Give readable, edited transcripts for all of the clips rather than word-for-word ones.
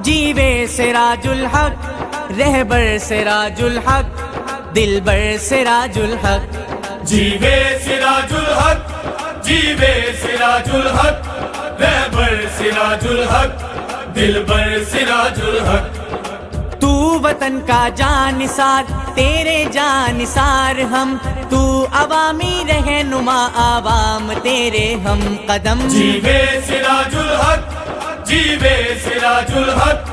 जीवे सिराजुल हक, रहबर सिराजुल हक, दिलबर सिराजुल हक। जीवे सिराजुल हक, जीवे सिराजुल हक, रहबर सिराजुल हक, दिलबर सिराजुल हक। तू वतन का जानिसार, तेरे जानिसार हम, तू अवामी रहनुमा, आवाम तेरे हम कदम। जीवे सिराजुल हक, जीवे सिराजुल हक,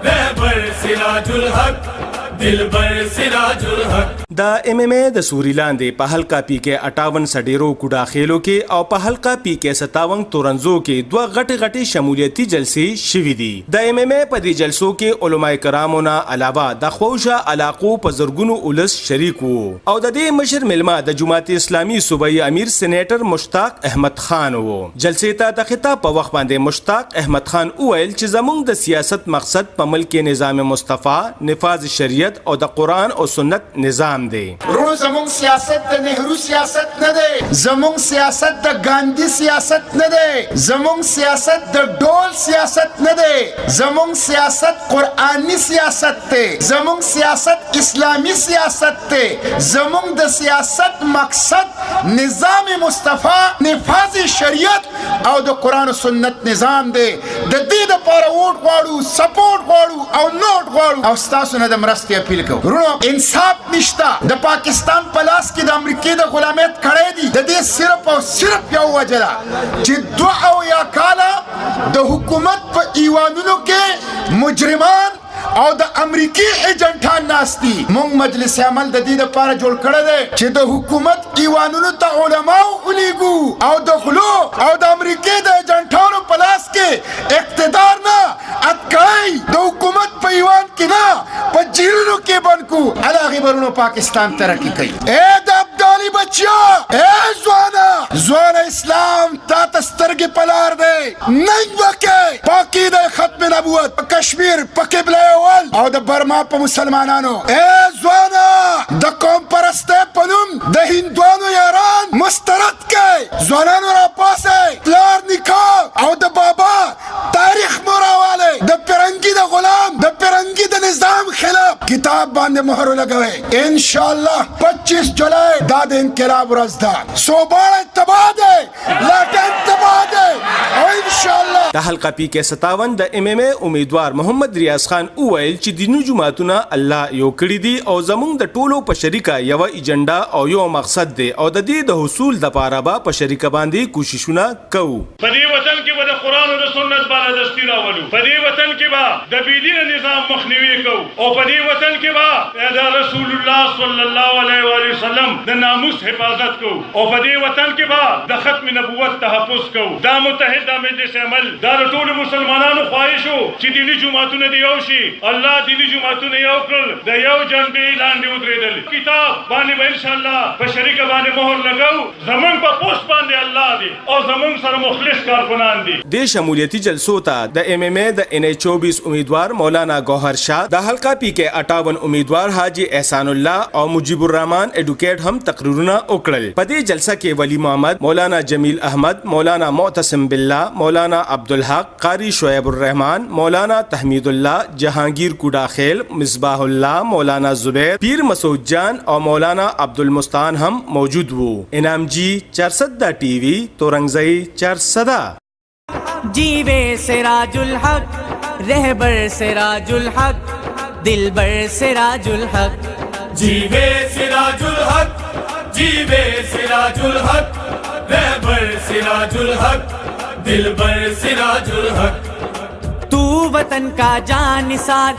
रहबर सिराजुल हक, दिलबर सिराजुल हक। د MMA د سوري لاندې په حلقه پی کې 58 سډیرو کوډا خېلو کې او په حلقه پی کې 57 تورنزو کې دوه غټي شمولیتي جلسې شوې دي. د MMA په دې جلسو کې علماء کرامونه علاوه د خوښه علاقو په زرګونو اولس شریک وو او د دې مشر ملما د جماعت اسلامي صوبایي امیر سېنیټر مشتاق احمد خان وو. جلسې ته د خطاب په وخت باندې مشتاق احمد خان وویل چې زموږ د سیاست مقصد په ملک نظام مصطفی، نفاذ شریعت او د قرآن او سنت نظام دی. رونو زمون سیاست د نهرو سیاست نه دی، زمون سیاست د ګاندھی سیاست نه دی، زمون سیاست د ډول سیاست نه دی، زمون سیاست قرآنی سیاست دی، زمون سیاست اسلامی سیاست دی، زمون د سیاست مقصد نظام مصطفی، نفاذ شریعت او د قرآن و سنت نظام دی. د دې لپاره ووټ غواړو، سپورټ غواړو او نوټ غواړو او ستاسو نه د مرستې اپیل کوو. رونو انصاف نشته، د پاکستان په لاس کې د امریکای د غلامیت کړی دی. د دې صرف او صرف یو وجه ده چې 2 کاله د حکومت په ایوانونو کې مجرمان او د امریکای ایجنټان ناستی. مونږ مجلس عمل د دې لپاره جوړ کړی دی چې د حکومت ایوانونو ته علماو ولیږو او د غلو او د امریکای د ایجنټانو په لاس کې اقتدار نه اتکای د حکومت په ایوان کې نه په جیلونو کې بنکو علاغه برونو پاکستان ترقی کوي. اے د ابدالي بچیا، اے زوانا اسلام تا تسترګې پلار دی ننګ وکي پاکی د ختم نبوت په کشمیر په قبله اول او د برما په مسلمانانو. اے زوانا د قوم پرسته پنوم د هندوانو یاران مسترد کړي، ځوانانو را پاسه پلار نکاح او د بابا تاریخ موراواله د پرنګي د غلام د پرنګي د نظام خلاف کتاب باندې مهر لګوي. ان شاء الله 25 جولای دا د انقلاب ورځ ده. صوباله تباہ ده، لاټن تباہ ده او ان شاء الله د حلقه پی کې 57 د MMA امیدوار محمد ریاض خان وویل چې دینو جماعتونه الله یو کړی دي او زموږ د ټولو په شریکه یو ایجنډا او یو مقصد دی او د دې د حصول د پاره به په شریکه باندې کوششونه کوو. په دې وطن کې به د قرآن او د سنت بالادستي راولو، په دې وطن کې به د بيدینه نظام مخنیوي کوو او په دې وطن کې به د رسول الله صلی الله علیه وسلم د ناموس حفاظت کوو او په دې وطن کې به د ختم نبوت تحفظ کوو. دا متحد مجلس عمل دا ټول مسلمانانو خواهش وو چې دینی جماعتونه دی یو شي. الله دینی جماعتونه یو کړل، د یو جنبې لاندې ودرېدل. کتاب باندې به ان شاء الله په شریکه باندې مهر لګاو. زمون په پوسټ باندې الله دی او زمون سره مخلص کارکنان دي. د شمولیتي جلسو ته د MMA د NH24 امیدوار مولانا گوهر شاه، د حلقه پی کې 58 امیدوار حاجی احسان الله او مجیب الرحمن ایډوکیټ هم تقریرونه وکړل. په دې جلسه کې ولی محمد، مولانا جمیل احمد، مولانا معتصم بالله، مولانا عبدالحق، قاری شعیب الرحمن، مولانا تحمید الله، جهانگیر کوډا خیل، مصباح الله، مولانا زبیر، پیر مسعود جان او مولانا عبدالمستان هم موجود وو. انعام جی 400 ٹی وی تورنگزئی 400. जीवे सिराजुल हक, रहबर सिराजुल हक, दिलबर सिराजुल हक। जीवे सिराजुल हक, जीवे सिराजुल हक, रहबर सिराजुल हक, दिलबर सिराजुल हक। तू वतन का जानिसार